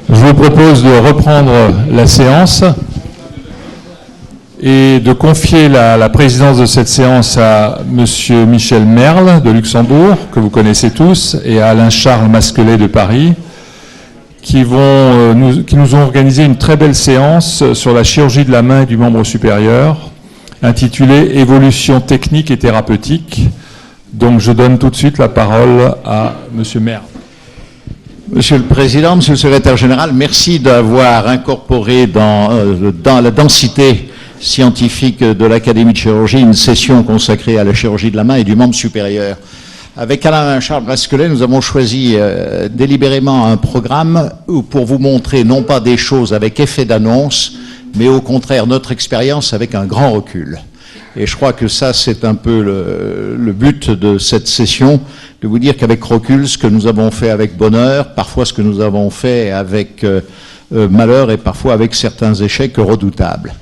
Je vous propose de reprendre la séance et de confier la présidence de cette séance à M. Michel Merle de Luxembourg, que vous connaissez tous, et à Alain-Charles Masquelet de Paris, qui nous ont organisé une très belle séance sur la chirurgie de la main et du membre supérieur, intitulée « Évolution technique et thérapeutique ». Donc je donne tout de suite la parole à M. Merle. Monsieur le Président, Monsieur le Secrétaire Général, merci d'avoir incorporé dans la densité scientifique de l'Académie de chirurgie une session consacrée à la chirurgie de la main et du membre supérieur. Avec Alain-Charles Masquelet, nous avons choisi délibérément un programme pour vous montrer non pas des choses avec effet d'annonce, mais au contraire notre expérience avec un grand recul. Et je crois que ça, c'est un peu le but de cette session, de vous dire qu'avec recul, ce que nous avons fait avec bonheur, parfois ce que nous avons fait avec malheur et parfois avec certains échecs redoutables.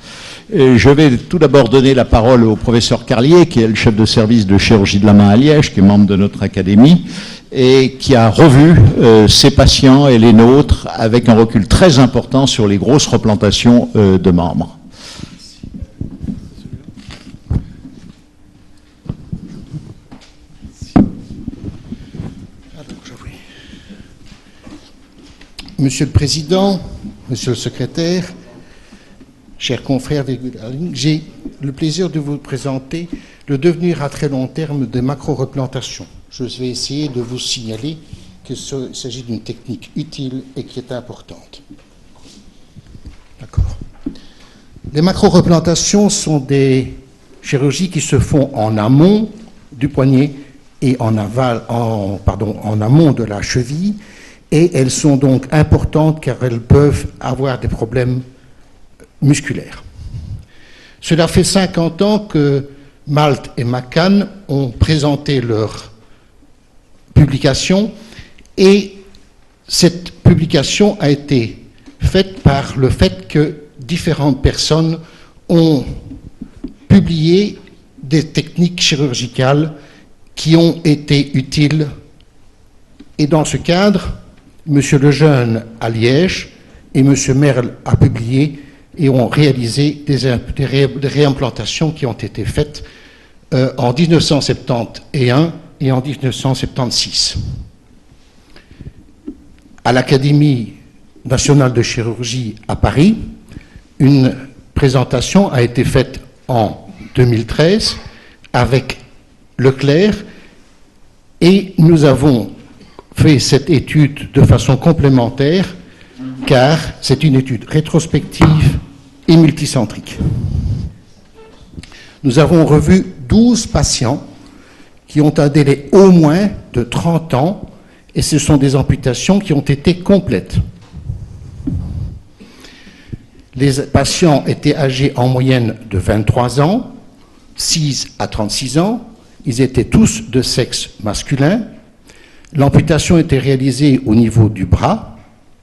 Et je vais tout d'abord donner la parole au professeur Carlier, qui est le chef de service de chirurgie de la main à Liège, qui est membre de notre académie, et qui a revu ses patients et les nôtres avec un recul très important sur les grosses replantations de membres. Monsieur le Président, Monsieur le Secrétaire, chers confrères des Gudalines, j'ai le plaisir de vous présenter le devenir à très long terme des macro-replantations. Je vais essayer de vous signaler qu'il s'agit d'une technique utile et qui est importante. D'accord. Les macro-replantations sont des chirurgies qui se font en amont du poignet et en amont de la cheville. Et elles sont donc importantes car elles peuvent avoir des problèmes musculaires. Cela fait 50 ans que Malt et McCann ont présenté leur publication et cette publication a été faite par le fait que différentes personnes ont publié des techniques chirurgicales qui ont été utiles. Et dans ce cadre, M. Lejeune à Liège et M. Merle a publié et ont réalisé des réimplantations qui ont été faites en 1971 et en 1976. À l'Académie nationale de chirurgie à Paris, une présentation a été faite en 2013 avec Leclerc et nous avons fait cette étude de façon complémentaire car c'est une étude rétrospective et multicentrique. Nous avons revu 12 patients qui ont un délai au moins de 30 ans et ce sont des amputations qui ont été complètes. Les patients étaient âgés en moyenne de 23 ans, 6 à 36 ans, ils étaient tous de sexe masculin. L'amputation était réalisée au niveau du bras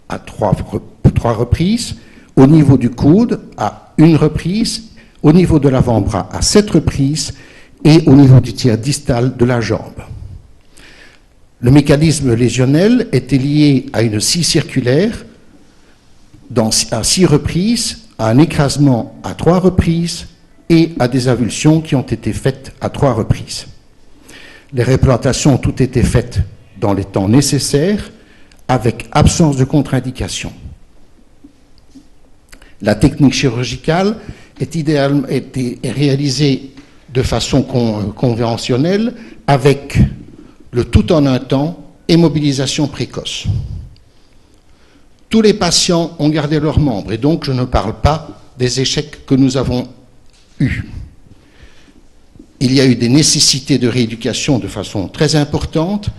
à 3 reprises, au niveau du coude à 1 reprise, au niveau de l'avant-bras à 7 reprises et au niveau du tiers distal de la jambe. Le mécanisme lésionnel était lié à une scie circulaire à 6 reprises, à un écrasement à 3 reprises et à des avulsions qui ont été faites à 3 reprises. Les réplantations ont toutes été faites dans les temps nécessaires, avec absence de contre-indication. La technique chirurgicale est réalisée de façon conventionnelle, avec le tout en un temps et mobilisation précoce. Tous les patients ont gardé leurs membres, et donc je ne parle pas des échecs que nous avons eus. Il y a eu des nécessités de rééducation de façon très importante,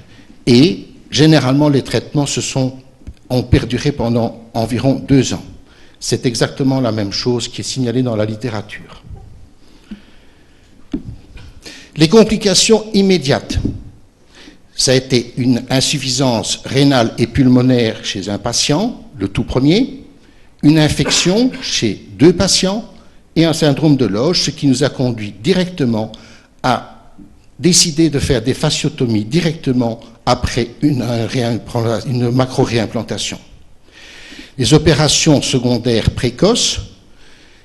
et généralement, les traitements ont perduré pendant environ 2 ans. C'est exactement la même chose qui est signalée dans la littérature. Les complications immédiates, ça a été une insuffisance rénale et pulmonaire chez un patient, le tout premier, une infection chez 2 patients et un syndrome de Loge, ce qui nous a conduit directement à décider de faire des fasciotomies directement après une macro-réimplantation. Les opérations secondaires précoces,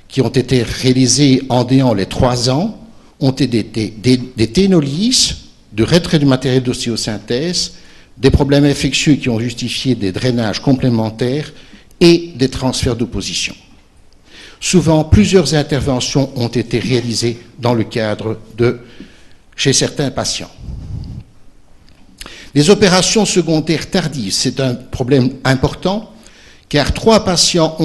qui ont été réalisées en déant les 3 ans, ont été des ténolyses, de retrait du matériel d'ostéosynthèse, des problèmes infectieux qui ont justifié des drainages complémentaires et des transferts d'opposition. Souvent, plusieurs interventions ont été réalisées dans le cadre chez certains patients. Les opérations secondaires tardives, c'est un problème important, car 3 patients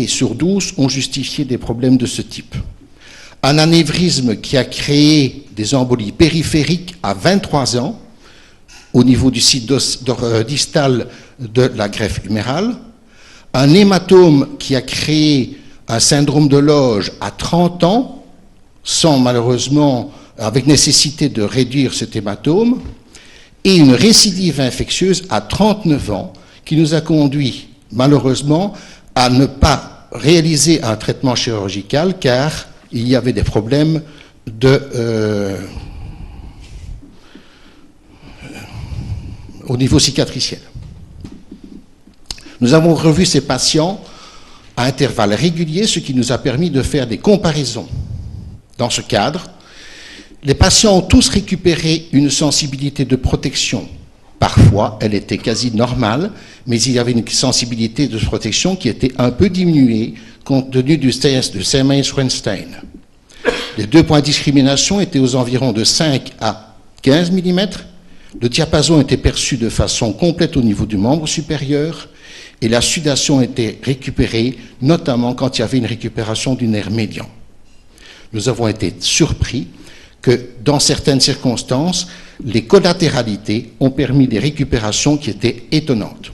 sur 12 ont justifié des problèmes de ce type. Un anévrisme qui a créé des embolies périphériques à 23 ans, au niveau du site distal de la greffe humérale, un hématome qui a créé un syndrome de Loge à 30 ans, sans malheureusement, avec nécessité de réduire cet hématome, et une récidive infectieuse à 39 ans, qui nous a conduit malheureusement à ne pas réaliser un traitement chirurgical, car il y avait des problèmes au niveau cicatriciel. Nous avons revu ces patients à intervalles réguliers, ce qui nous a permis de faire des comparaisons. Dans ce cadre, les patients ont tous récupéré une sensibilité de protection. Parfois, elle était quasi normale, mais il y avait une sensibilité de protection qui était un peu diminuée compte tenu du test de Semmes-Weinstein. Les 2 points de discrimination étaient aux environs de 5 à 15 mm. Le diapason était perçu de façon complète au niveau du membre supérieur et la sudation était récupérée, notamment quand il y avait une récupération du nerf médian. Nous avons été surpris que dans certaines circonstances, les collatéralités ont permis des récupérations qui étaient étonnantes.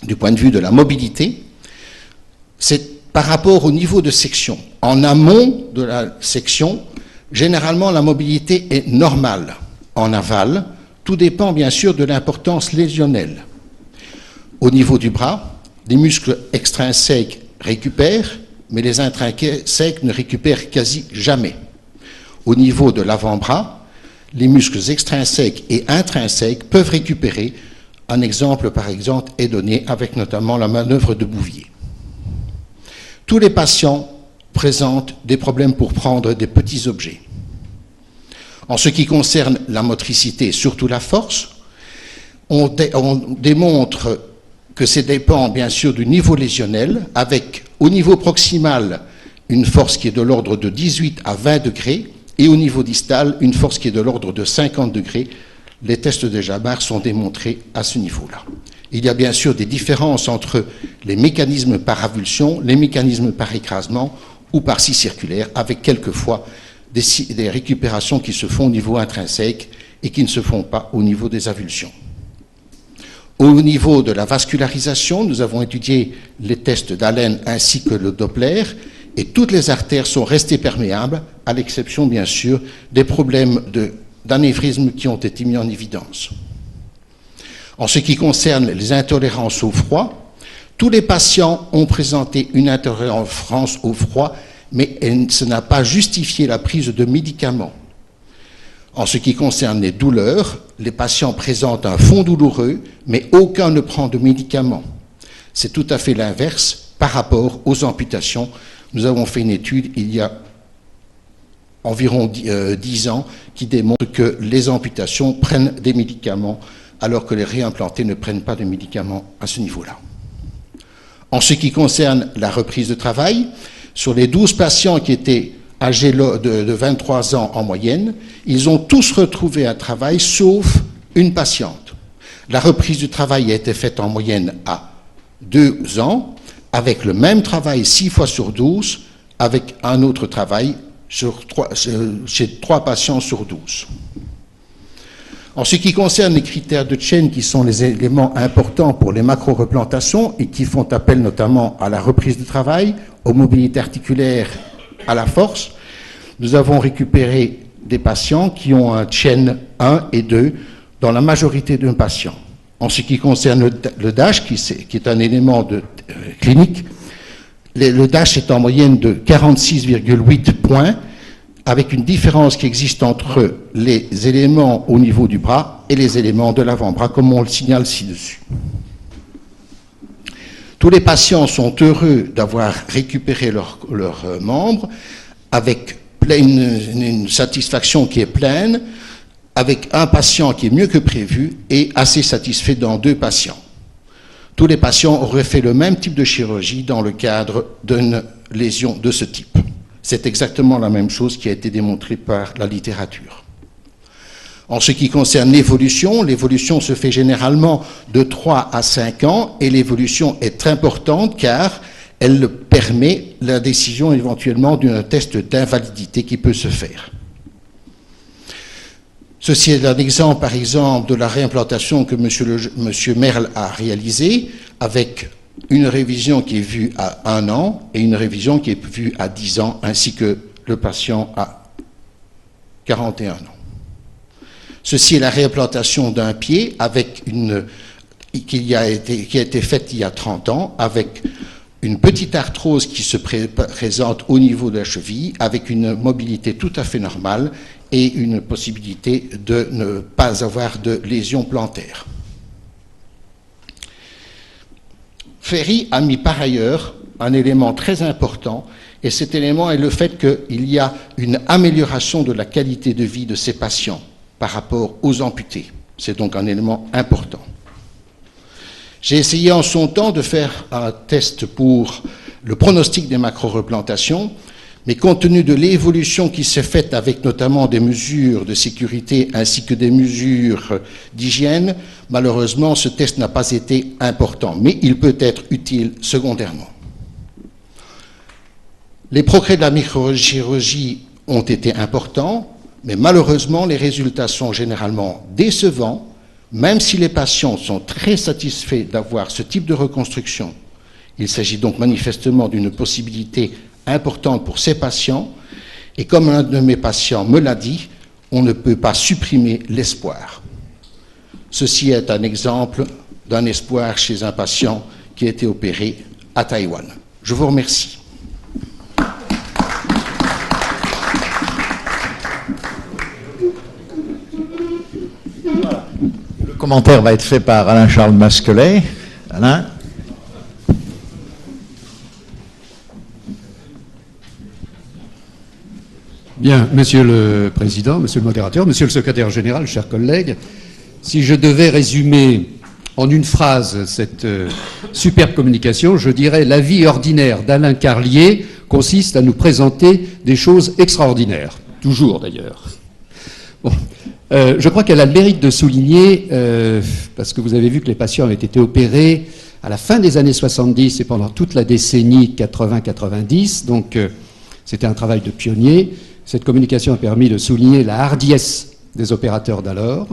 Du point de vue de la mobilité, c'est par rapport au niveau de section. En amont de la section, généralement la mobilité est normale. En aval, tout dépend bien sûr de l'importance lésionnelle. Au niveau du bras, les muscles extrinsèques récupèrent, mais les intrinsèques ne récupèrent quasi jamais. Au niveau de l'avant-bras, les muscles extrinsèques et intrinsèques peuvent récupérer. Un exemple, par exemple, est donné avec notamment la manœuvre de Bouvier. Tous les patients présentent des problèmes pour prendre des petits objets. En ce qui concerne la motricité et surtout la force, on démontre que ça dépend bien sûr du niveau lésionnel, avec au niveau proximal une force qui est de l'ordre de 18 à 20 degrés, et au niveau distal, une force qui est de l'ordre de 50 degrés. Les tests de Jabbar sont démontrés à ce niveau-là. Il y a bien sûr des différences entre les mécanismes par avulsion, les mécanismes par écrasement ou par scie circulaire, avec quelquefois des récupérations qui se font au niveau intrinsèque et qui ne se font pas au niveau des avulsions. Au niveau de la vascularisation, nous avons étudié les tests d'Allen ainsi que le Doppler, et toutes les artères sont restées perméables, à l'exception bien sûr des problèmes d'anévrisme qui ont été mis en évidence. En ce qui concerne les intolérances au froid, tous les patients ont présenté une intolérance au froid, mais ce n'a pas justifié la prise de médicaments. En ce qui concerne les douleurs, les patients présentent un fond douloureux, mais aucun ne prend de médicaments. C'est tout à fait l'inverse par rapport aux amputations. Nous avons fait une étude il y a environ 10 ans qui démontre que les amputations prennent des médicaments alors que les réimplantés ne prennent pas de médicaments à ce niveau-là. En ce qui concerne la reprise de travail, sur les 12 patients qui étaient âgés de 23 ans en moyenne, ils ont tous retrouvé un travail sauf une patiente. La reprise du travail a été faite en moyenne à 2 ans, avec le même travail 6 fois sur 12, avec un autre travail chez 3 patients sur 12. En ce qui concerne les critères de Chen, qui sont les éléments importants pour les macro-replantations et qui font appel notamment à la reprise du travail, aux mobilités articulaires, à la force, nous avons récupéré des patients qui ont un Chen 1 et 2 dans la majorité de nos patients. En ce qui concerne le DASH, qui est un élément clinique, le DASH est en moyenne de 46,8 points, avec une différence qui existe entre les éléments au niveau du bras et les éléments de l'avant-bras, comme on le signale ci-dessus. Tous les patients sont heureux d'avoir récupéré leurs membres avec une satisfaction qui est pleine, avec un patient qui est mieux que prévu et assez satisfait dans 2 patients. Tous les patients auraient fait le même type de chirurgie dans le cadre d'une lésion de ce type. C'est exactement la même chose qui a été démontrée par la littérature. En ce qui concerne l'évolution se fait généralement de 3 à 5 ans et l'évolution est très importante car elle permet la décision éventuellement d'un test d'invalidité qui peut se faire. Ceci est un exemple, par exemple, de la réimplantation que M. Merle a réalisée avec une révision qui est vue à 1 an et une révision qui est vue à 10 ans, ainsi que le patient à 41 ans. Ceci est la réimplantation d'un pied qui a été faite il y a 30 ans avec une petite arthrose qui se présente au niveau de la cheville avec une mobilité tout à fait normale et une possibilité de ne pas avoir de lésion plantaire. Ferry a mis par ailleurs un élément très important et cet élément est le fait qu'il y a une amélioration de la qualité de vie de ces patients par rapport aux amputés. C'est donc un élément important. J'ai essayé en son temps de faire un test pour le pronostic des macro-replantations, mais compte tenu de l'évolution qui s'est faite avec notamment des mesures de sécurité ainsi que des mesures d'hygiène, malheureusement ce test n'a pas été important, mais il peut être utile secondairement. Les progrès de la microchirurgie ont été importants, mais malheureusement les résultats sont généralement décevants, même si les patients sont très satisfaits d'avoir ce type de reconstruction. Il s'agit donc manifestement d'une possibilité importante pour ces patients, et comme un de mes patients me l'a dit, on ne peut pas supprimer l'espoir. Ceci est un exemple d'un espoir chez un patient qui a été opéré à Taïwan. Je vous remercie. Le commentaire va être fait par Alain-Charles Masquelet. Alain. Bien, Monsieur le Président, Monsieur le Modérateur, Monsieur le Secrétaire Général, chers collègues, si je devais résumer en une phrase cette superbe communication, je dirais: la vie ordinaire d'Alain Carlier consiste à nous présenter des choses extraordinaires. Toujours, d'ailleurs. Bon. Je crois qu'elle a le mérite de souligner, parce que vous avez vu que les patients avaient été opérés à la fin des années 70 et pendant toute la décennie 80-90, donc c'était un travail de pionnier. Cette communication a permis de souligner la hardiesse des opérateurs d'alors,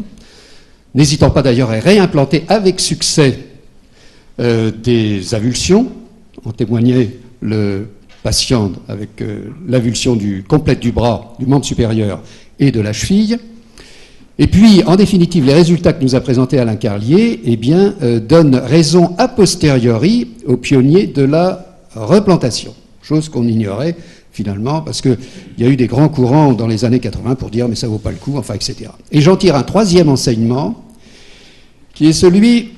n'hésitant pas d'ailleurs à réimplanter avec succès des avulsions. En témoignait le patient avec l'avulsion complète du bras, du membre supérieur et de la cheville. Et puis, en définitive, les résultats que nous a présentés Alain Carlier, eh bien, donnent raison a posteriori aux pionniers de la replantation, chose qu'on ignorait finalement, parce qu'il y a eu des grands courants dans les années 80 pour dire mais ça vaut pas le coup, enfin, etc. Et j'en tire un troisième enseignement, qui est celui,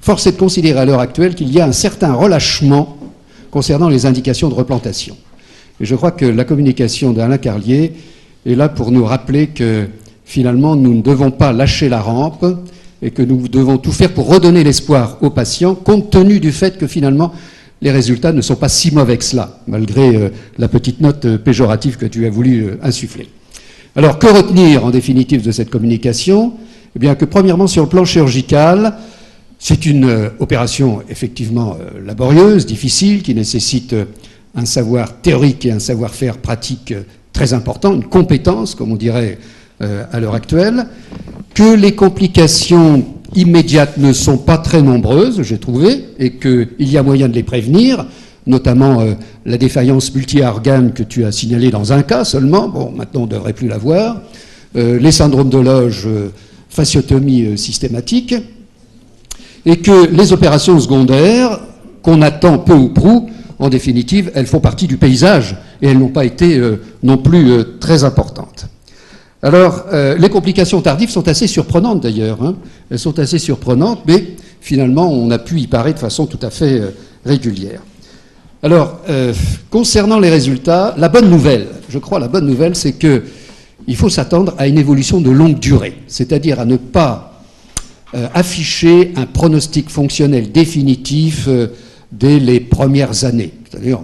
force est de considérer à l'heure actuelle qu'il y a un certain relâchement concernant les indications de replantation. Et je crois que la communication d'Alain Carlier est là pour nous rappeler que finalement nous ne devons pas lâcher la rampe et que nous devons tout faire pour redonner l'espoir aux patients, compte tenu du fait que finalement les résultats ne sont pas si mauvais que cela, malgré la petite note péjorative que tu as voulu insuffler. Alors, que retenir en définitive de cette communication? Eh bien que premièrement, sur le plan chirurgical, c'est une opération effectivement laborieuse, difficile, qui nécessite un savoir théorique et un savoir-faire pratique très important, une compétence, comme on dirait à l'heure actuelle, que les complications immédiates ne sont pas très nombreuses, j'ai trouvé, et qu'il y a moyen de les prévenir, notamment la défaillance multi-organe que tu as signalée dans un cas seulement, bon, maintenant on ne devrait plus l'avoir, les syndromes de Loge, fasciotomie systématique, et que les opérations secondaires, qu'on attend peu ou prou, en définitive, elles font partie du paysage, et elles n'ont pas été non plus très importantes. Alors, les complications tardives sont assez surprenantes d'ailleurs, hein. Elles sont assez surprenantes, mais finalement, on a pu y parer de façon tout à fait régulière. Alors, concernant les résultats, la bonne nouvelle, je crois, la bonne nouvelle, c'est qu'il faut s'attendre à une évolution de longue durée, c'est-à-dire à ne pas afficher un pronostic fonctionnel définitif dès les premières années. C'est-à-dire,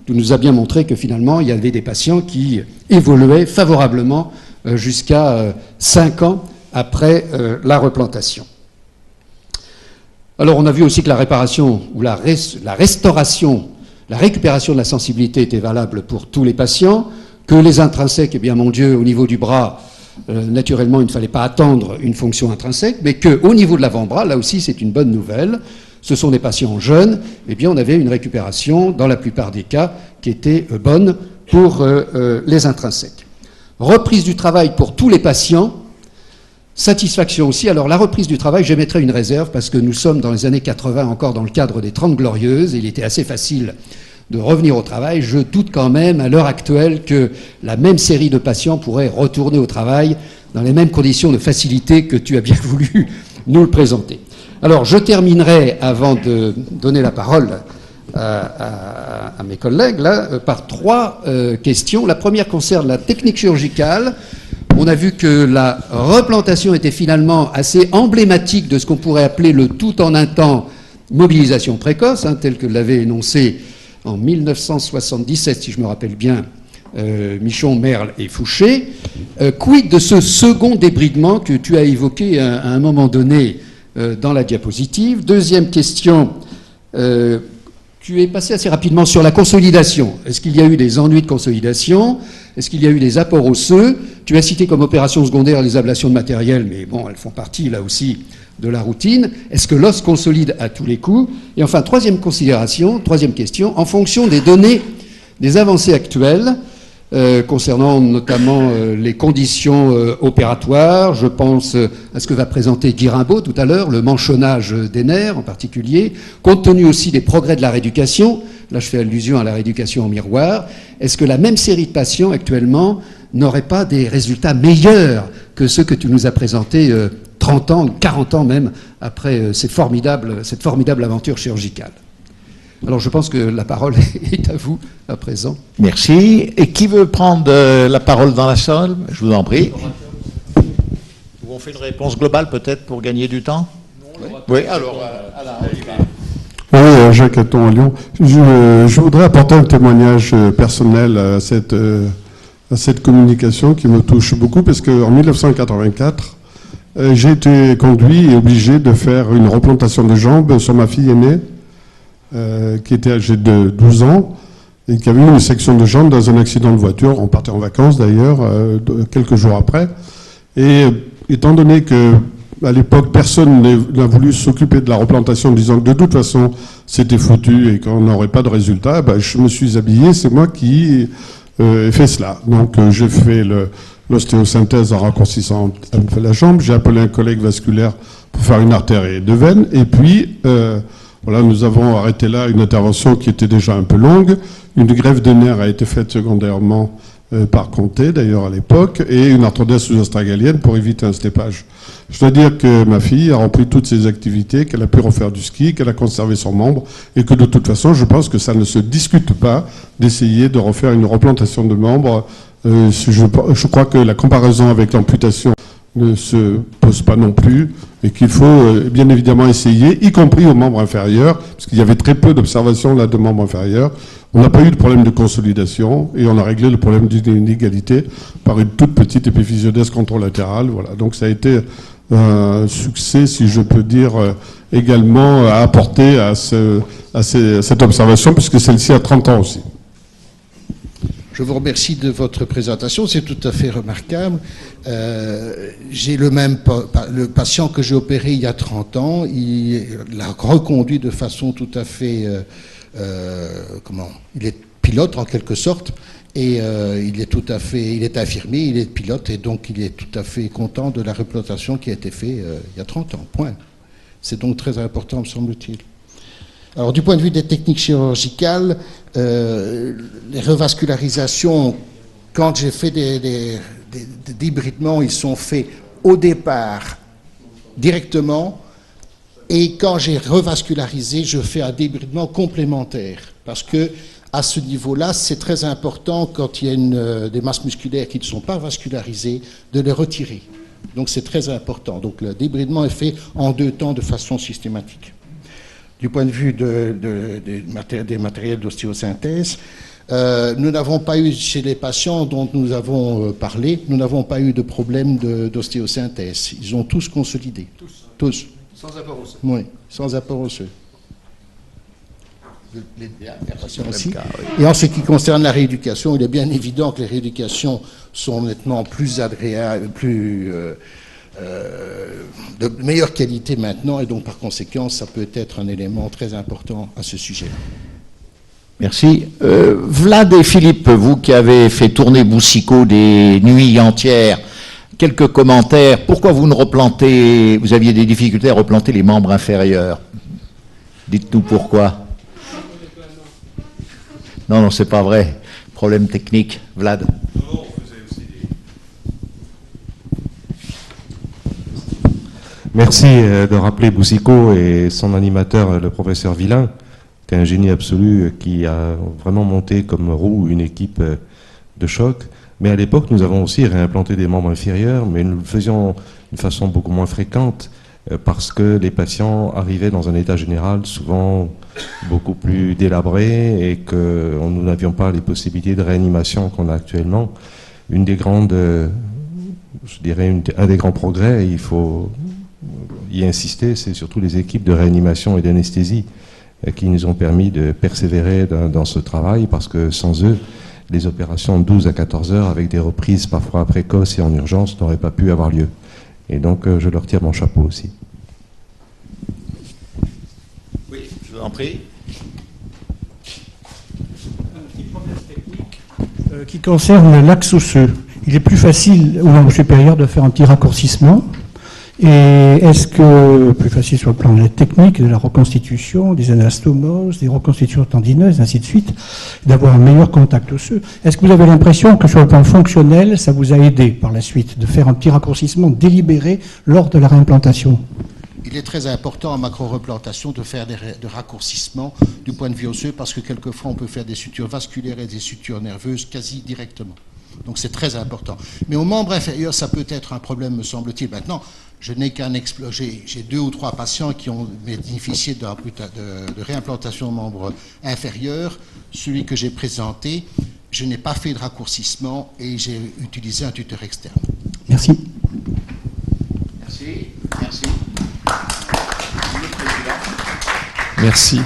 tout nous a bien montré que finalement, il y avait des patients qui évoluaient favorablement jusqu'à 5 ans après la replantation. Alors, on a vu aussi que la réparation ou la restauration, la récupération de la sensibilité était valable pour tous les patients, que les intrinsèques, eh bien, mon Dieu, au niveau du bras, naturellement, il ne fallait pas attendre une fonction intrinsèque, mais qu'au niveau de l'avant-bras, là aussi, c'est une bonne nouvelle. Ce sont des patients jeunes, eh bien, on avait une récupération, dans la plupart des cas, qui était bonne pour les intrinsèques. Reprise du travail pour tous les patients, satisfaction aussi. Alors, la reprise du travail, j'émettrai une réserve, parce que nous sommes dans les années 80, encore dans le cadre des 30 Glorieuses, et il était assez facile de revenir au travail. Je doute quand même, à l'heure actuelle, que la même série de patients pourrait retourner au travail dans les mêmes conditions de facilité que tu as bien voulu nous le présenter. Alors, je terminerai, avant de donner la parole à mes collègues, là, par 3 questions. La première concerne la technique chirurgicale. On a vu que la replantation était finalement assez emblématique de ce qu'on pourrait appeler le tout en un temps mobilisation précoce, tel que l'avait énoncé en 1977, si je me rappelle bien, Michon, Merle et Fouché. Quid de ce second débridement que tu as évoqué à un moment donné dans la diapositive? Deuxième question, tu es passé assez rapidement sur la consolidation. Est-ce qu'il y a eu des ennuis de consolidation? Est-ce qu'il y a eu des apports osseux? Tu as cité comme opération secondaire les ablations de matériel, mais bon, elles font partie là aussi de la routine. Est-ce que l'os consolide à tous les coups? Et enfin, troisième question, en fonction des données des avancées actuelles, concernant notamment les conditions opératoires, je pense à ce que va présenter Guy Rimbaud tout à l'heure, le manchonnage des nerfs en particulier, compte tenu aussi des progrès de la rééducation, là je fais allusion à la rééducation en miroir, est-ce que la même série de patients actuellement n'aurait pas des résultats meilleurs que ceux que tu nous as présentés 30 ans, 40 ans même, après cette formidable aventure chirurgicale? Alors je pense que la parole est à vous à présent. Merci. Et qui veut prendre la parole dans la salle? Je vous en prie. Ou on fait une réponse globale peut-être pour gagner du temps? Oui, alors, Alain, on y va. Oui, Jacques Hatton à Lyon. Je voudrais apporter un témoignage personnel à cette communication qui me touche beaucoup, parce qu'en 1984, j'ai été conduit et obligé de faire une replantation de jambes sur ma fille aînée, qui était âgée de 12 ans, et qui avait eu une section de jambe dans un accident de voiture. On partait en vacances d'ailleurs, quelques jours après. Et étant donné que à l'époque, personne n'a voulu s'occuper de la replantation, en disant que de toute façon, c'était foutu et qu'on n'aurait pas de résultat, je me suis habillé, c'est moi qui ai fait cela. Donc, j'ai fait l'ostéosynthèse en raccourcissant un peu la jambe, j'ai appelé un collègue vasculaire pour faire une artère et 2 veines, et puis, voilà, nous avons arrêté là une intervention qui était déjà un peu longue. Une greffe de nerfs a été faite secondairement par Comté, d'ailleurs, à l'époque, et une arthrodèse sous-astragalienne pour éviter un stépage. Je dois dire que ma fille a rempli toutes ses activités, qu'elle a pu refaire du ski, qu'elle a conservé son membre, et que de toute façon, je pense que ça ne se discute pas d'essayer de refaire une replantation de membre. Je crois que la comparaison avec l'amputation ne se pose pas non plus, et qu'il faut bien évidemment essayer, y compris aux membres inférieurs, parce qu'il y avait très peu d'observations là de membres inférieurs. On n'a pas eu de problème de consolidation, et on a réglé le problème d'inégalité par une toute petite épiphysiothèse contralatérale. Voilà. Donc ça a été un succès, si je peux dire, également à apporter à cette observation, puisque celle-ci a 30 ans aussi. Je vous remercie de votre présentation, c'est tout à fait remarquable. J'ai le patient que j'ai opéré il y a 30 ans, il l'a reconduit de façon tout à fait... il est pilote en quelque sorte, et il est infirmier, il est pilote, et donc il est tout à fait content de la replantation qui a été faite il y a 30 ans, point. C'est donc très important, me semble-t-il. Alors, du point de vue des techniques chirurgicales, les revascularisations, quand j'ai fait des débridements, ils sont faits au départ directement Et quand j'ai revascularisé, je fais un débridement complémentaire. Parce que à ce niveau-là, c'est très important, quand il y a des masses musculaires qui ne sont pas vascularisées, de les retirer. Donc c'est très important. Donc le débridement est fait en 2 temps de façon systématique. Du point de vue des matériels d'ostéosynthèse, nous n'avons pas eu, chez les patients dont nous avons parlé, nous n'avons pas eu de problème d'ostéosynthèse. Ils ont tous consolidé. Tous. Sans apport osseux. Oui, sans apport osseux. Aussi. Et en ce qui concerne la rééducation, il est bien évident que les rééducations sont nettement plus agréables, de meilleure qualité maintenant, et donc par conséquent, ça peut être un élément très important à ce sujet. Merci. Vlad et Philippe, vous qui avez fait tourner Boucicaut des nuits entières, quelques commentaires. Pourquoi vous aviez des difficultés à replanter les membres inférieurs? Dites-nous pourquoi. Non, c'est pas vrai. Problème technique. Vlad. Merci de rappeler Boucicaut et son animateur, le professeur Villain, qui est un génie absolu, qui a vraiment monté comme roue une équipe de choc. Mais à l'époque, nous avons aussi réimplanté des membres inférieurs, mais nous le faisions d'une façon beaucoup moins fréquente, parce que les patients arrivaient dans un état général souvent beaucoup plus délabré et que nous n'avions pas les possibilités de réanimation qu'on a actuellement. Une des grandes, je dirais, un des grands progrès, il faut y insister, c'est surtout les équipes de réanimation et d'anesthésie qui nous ont permis de persévérer dans ce travail, parce que sans eux, les opérations de 12 à 14 heures avec des reprises parfois précoces et en urgence n'auraient pas pu avoir lieu. Et donc je leur tire mon chapeau aussi. Oui, je vous en prie. Un petit problème technique qui concerne l'axe osseux. Il est plus facile au membre supérieur de faire un petit raccourcissement. Et est-ce que, plus facile sur le plan de la technique, de la reconstitution, des anastomoses, des reconstitutions tendineuses, ainsi de suite, d'avoir un meilleur contact osseux? Est-ce que vous avez l'impression que sur le plan fonctionnel, ça vous a aidé par la suite de faire un petit raccourcissement délibéré lors de la réimplantation? Il est très important en macro-replantation de faire des raccourcissements du point de vue osseux, parce que quelquefois on peut faire des sutures vasculaires et des sutures nerveuses quasi directement. Donc c'est très important. Mais au membre inférieur, ça peut être un problème, me semble-t-il. Maintenant, je n'ai qu'un j'ai 2 ou 3 patients qui ont bénéficié de réimplantation au membre inférieur. Celui que j'ai présenté, je n'ai pas fait de raccourcissement et j'ai utilisé un tuteur externe. Merci. Merci. Merci. Merci.